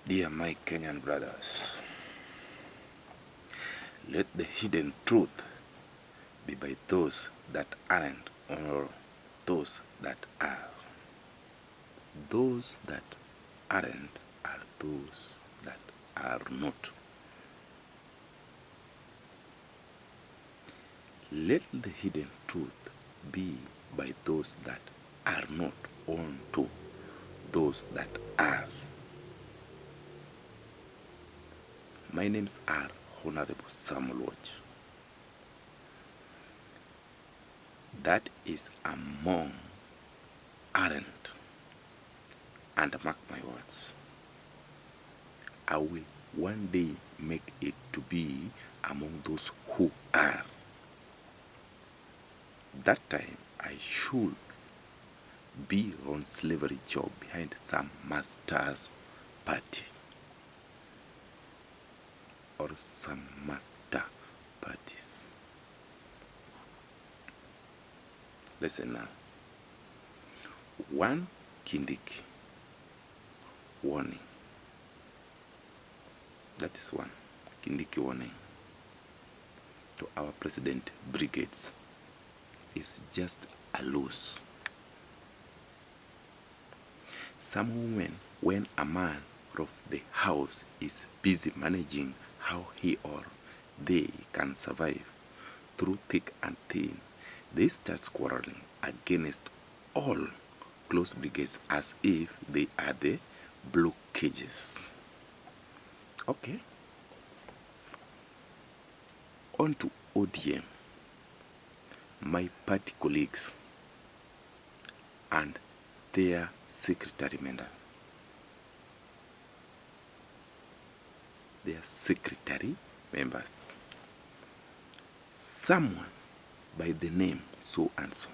Dear my Kenyan brothers, let the hidden truth be by those that aren't or those that are. Those that aren't are those that are not. Let the hidden truth be by those that are not unto those that are. My names are Honourablesamoluoch. That is among aren't. And mark my words, I will one day make it to be among those who are. That time I should be on slavery job behind some master's party or some master parties. Listen now. One Kindiki warning. That is one Kindiki warning to our president brigades. Is just a loose. Some women, when a man of the house is busy managing how he or they can survive through thick and thin, they start quarreling against all close brigades as if they are the blockages. Okay. On to ODM. My party colleagues and their secretary member. Their secretary members. Someone by the name so and so,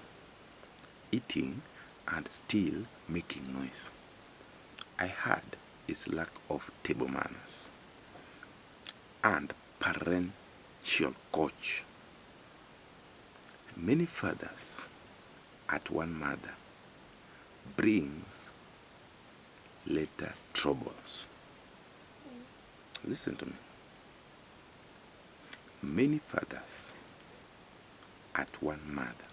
eating and still making noise. I heard his lack of table manners and parental coach. Many fathers at one mother brings later troubles. Listen to me. Many fathers at one mother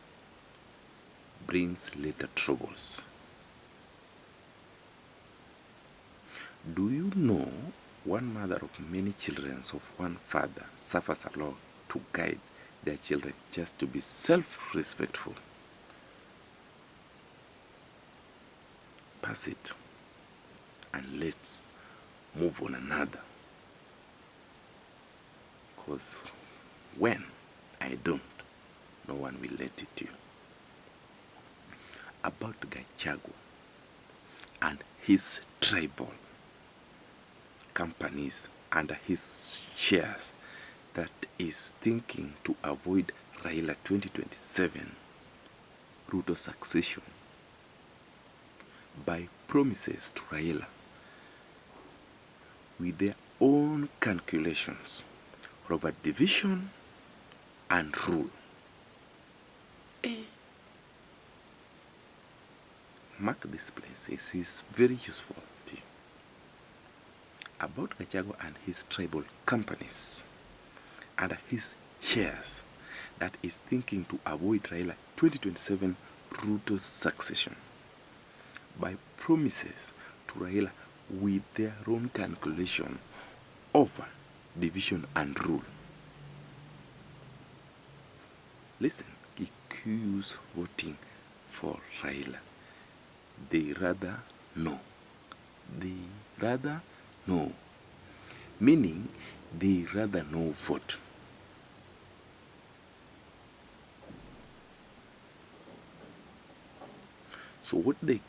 brings later troubles. Do you know one mother of many children of one father suffers a lot to guide their children just to be self-respectful? Pass it and let's move on another. Because when I don't, no one will let it to. About Gachagua and his tribal companies and his shares that is thinking to avoid Raila 2027 route of succession by promises to Raila with their own calculations over division and rule. Mark this place, it is very useful to you. About Gachagua and his tribal companies and his shares that is thinking to avoid Raila 2027 route of succession by promises to Raila with their own calculation over division and rule. Listen, he queues voting for Raila. They rather no. They rather no. Meaning they rather no vote. So what they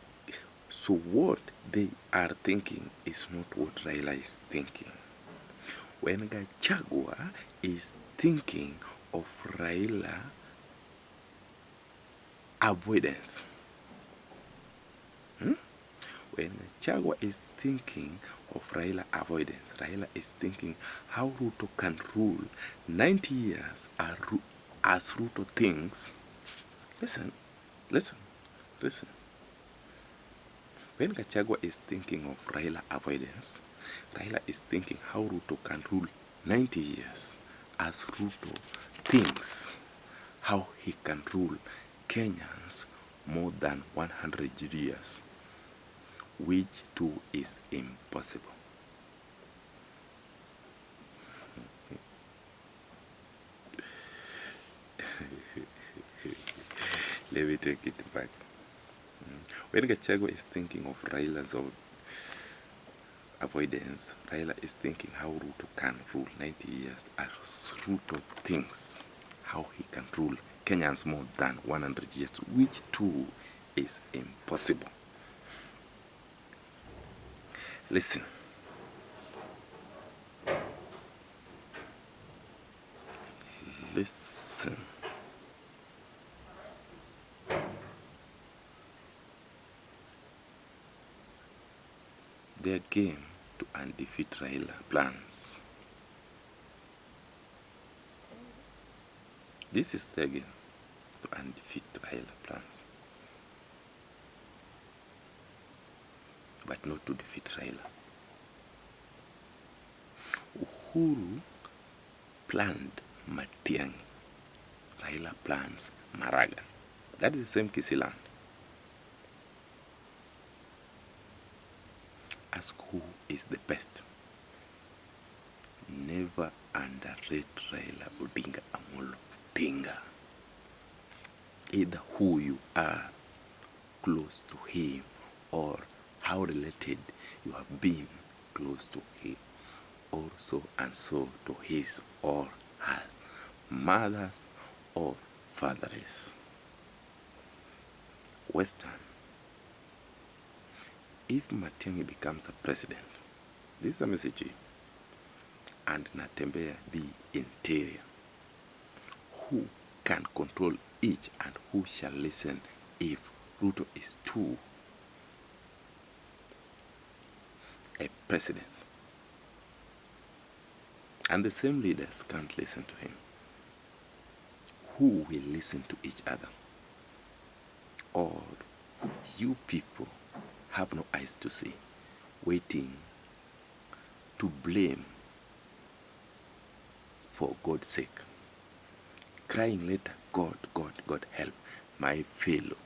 are thinking is not what Raila is thinking. When Gachagua is thinking of Raila avoidance, when Gachagua is thinking of Raila avoidance, Raila is thinking how Ruto can rule 90 years as Ruto thinks. Listen. When Gachagua is thinking of Raila avoidance, Raila is thinking how Ruto can rule 90 years, as Ruto thinks how he can rule Kenyans more than 100 years, which too is impossible. Let me take it back. When Gachagua is thinking of Raila's avoidance, Raila is thinking how Ruto can rule 90 years, as Ruto thinks how he can rule Kenyans more than 100 years, which too is impossible. Listen. Listen. Their game to undefeat Raila plans. This is their game to undefeat Raila plans, but not to defeat Raila. Uhuru planned Matiang'i. Raila plans Maraga. That is the same Kisiland. Ask who is the best. Never underrate Raila Odinga Amolo Odinga. Either who you are close to him or how related you have been close to him, or so and so to his or her mothers or fathers. Western. If Matiang'i becomes a president, this is a message to you, and Natembeya the interior, who can control each and who shall listen if Ruto is too a president? And the same leaders can't listen to him. Who will listen to each other? Or you people have no eyes to see, waiting to blame for God's sake, crying later, God, God, God, help my fellow.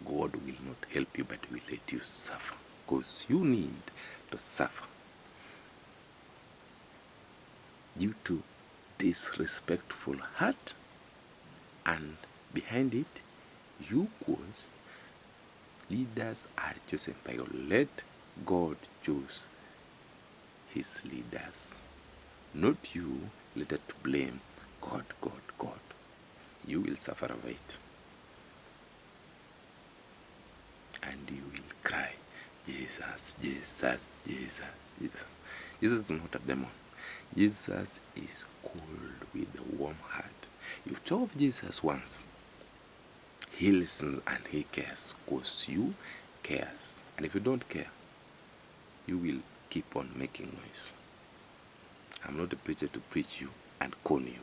God will not help you, but will let you suffer, because you need to suffer due to disrespectful heart, and behind it, you cause leaders are chosen by God. Let God choose his leaders, not you later to blame God, God, God. You will suffer of it, and you will cry, Jesus, Jesus, Jesus, Jesus. Jesus is not a demon. Jesus is cold with a warm heart. You talk of Jesus once, he listens and he cares, because you cares. And if you don't care, you will keep on making noise. I'm not a preacher to preach you and con you.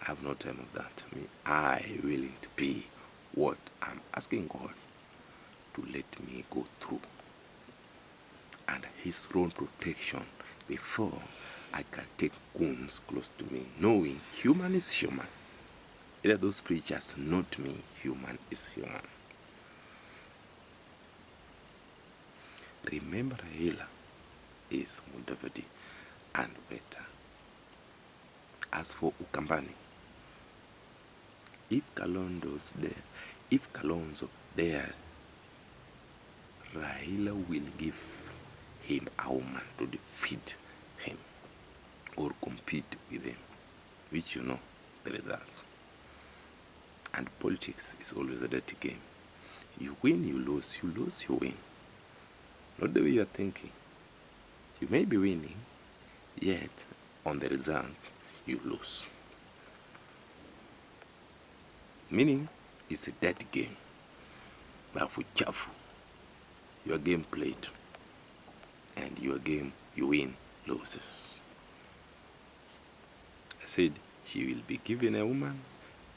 I have no time of that. I willing to be what I'm asking God to let me go through, and his own protection before I can take goons close to me, knowing human is human. Either those preachers, not me, human is human. Remember, Raila is Mudavadi and better. As for Ukambani, if Kalonzo there, Raila will give him a woman to defeat him or compete with him, which you know the results. And politics is always a dirty game. You win, you lose, you lose, you win. Not the way you are thinking. You may be winning, yet on the result, you lose. Meaning, it's a dirty game. Bafu chafu. Your game played, and your game you win, loses. I said she will be given a woman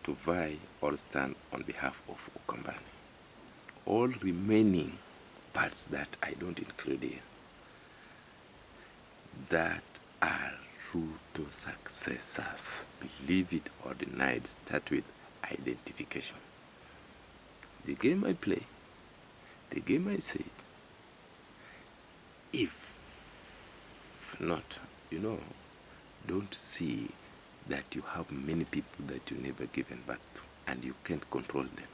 to vie or stand on behalf of Ukambani. All remaining parts that I don't include here, that are route to successors. Believe it or deny it, start with identification. The game I play, the game I say, if not, don't see that you have many people that you never given birth to and you can't control them.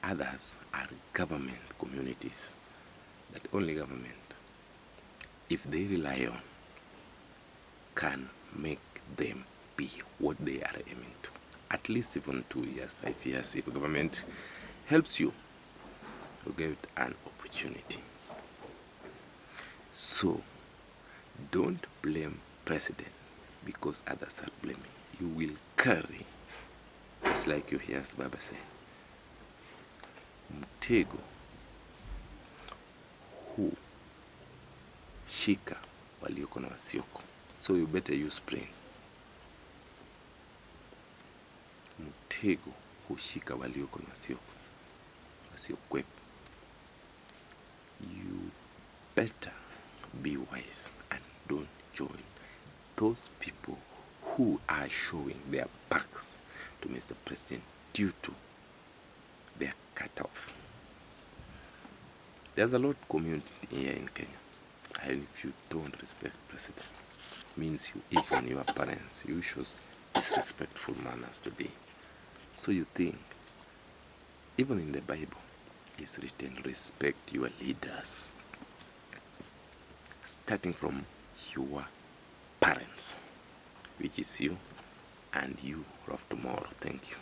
Others are government communities that only government, if they rely on, can make them be what they are aiming to. At least even 2 years, 5 years, if government helps you, you get an opportunity. So, don't blame president because others are blaming. You will carry, just like you hear Baba say, mtego huu shika walioko na wasioko. So you better use brain. Mtego hushika walioko na wasiokwepo. You better be wise and don't join those people who are showing their backs to Mr. President due to their cut-off. There's a lot of community here in Kenya, and if you don't respect president, means you, even your parents, you show disrespectful manners today. So you think, even in the Bible, it's written, respect your leaders, starting from your parents, which is you and you of tomorrow. Thank you.